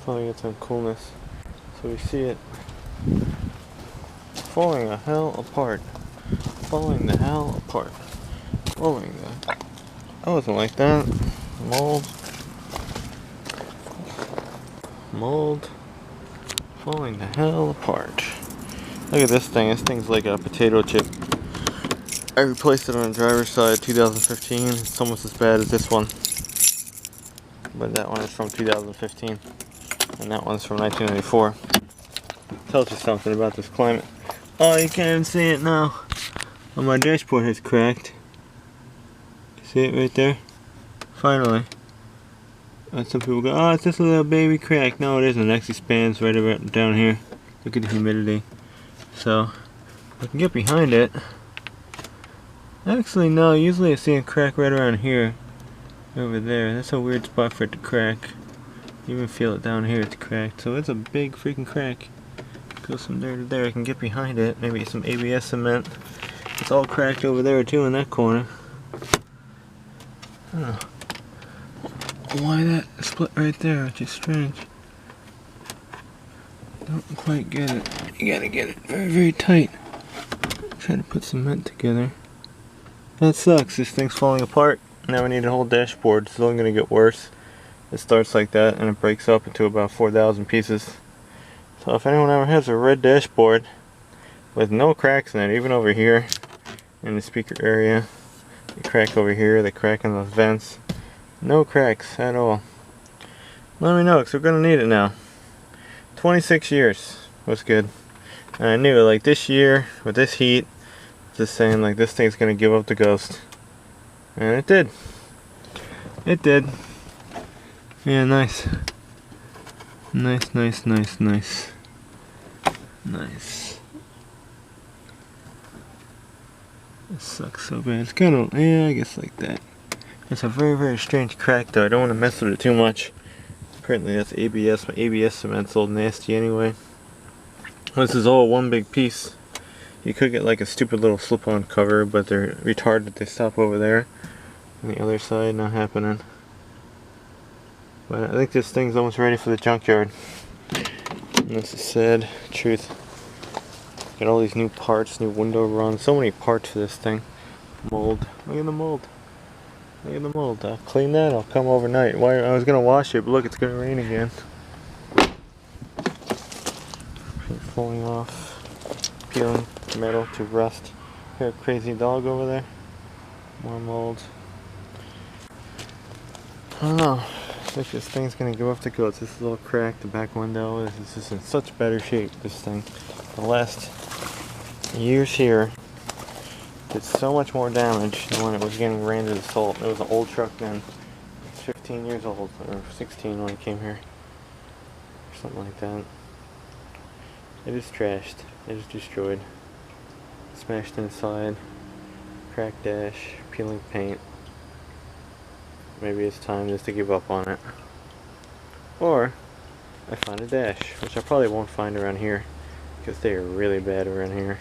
Finally get some coolness. So we see it falling the hell apart. Falling the hell apart. Falling the... That wasn't like that. Mold. Mold. Falling the hell apart. Look at this thing. This thing's like a potato chip. I replaced it on the driver's side 2015. It's almost as bad as this one. But that one is from 2015. And that one's from 1994. Tells you something about this climate. Oh, you can't even see it now. Oh, my dashboard has cracked. See it right there? Finally. And some people go, oh, it's just a little baby crack. No, it isn't. It actually spans right about down here. Look at the humidity. So, I can get behind it. Actually, no. Usually I see a crack right around here. Over there. That's a weird spot for it to crack. You even feel it down here. It's cracked. So it's a big freaking crack. Goes from there to there. I can get behind it. Maybe some ABS cement. It's all cracked over there too in that corner. I don't know why that split right there, which is strange. Don't quite get it. You gotta get it very, very tight. Try to put cement together. That sucks. This thing's falling apart. Now we need a whole dashboard. It's only gonna get worse. It starts like that and it breaks up into about 4,000 pieces. So if anyone ever has a red dashboard with no cracks in it, even over here in the speaker area, the crack over here, the crack in those vents, no cracks at all, let me know because we're gonna need it now. 26 years was good. And I knew it, like this year with this heat, just saying like this thing's gonna give up the ghost. And it did. It did. Yeah, nice. Nice, nice, nice, nice. Nice. It sucks so bad. It's kind of, yeah, I guess like that. It's a very, very strange crack though. I don't want to mess with it too much. Apparently that's ABS, but ABS cement's old nasty anyway. This is all one big piece. You could get like a stupid little slip-on cover, but they're retarded. They stop over there. On the other side, not happening. But I think this thing's almost ready for the junkyard. And that's the sad truth. Got all these new parts, new window runs, so many parts for this thing. Mold. Look at the mold. Look at the mold. I'll clean that, I'll come overnight. Why I was gonna wash it, but look, it's gonna rain again. Paint falling off. Peeling metal to rust. Hear a crazy dog over there. More mold. I don't know. I think this thing's gonna give up the ghost. This is all cracked. The back window is just in such better shape. This thing. The last years here did so much more damage than when it was getting ran to the salt. It was an old truck then. It's 15 years old, or 16 when it came here. Or something like that. It is trashed. It is destroyed. Smashed inside. Cracked dash. Peeling paint. Maybe it's time just to give up on it. Or I find a dash, which I probably won't find around here because they are really bad around here.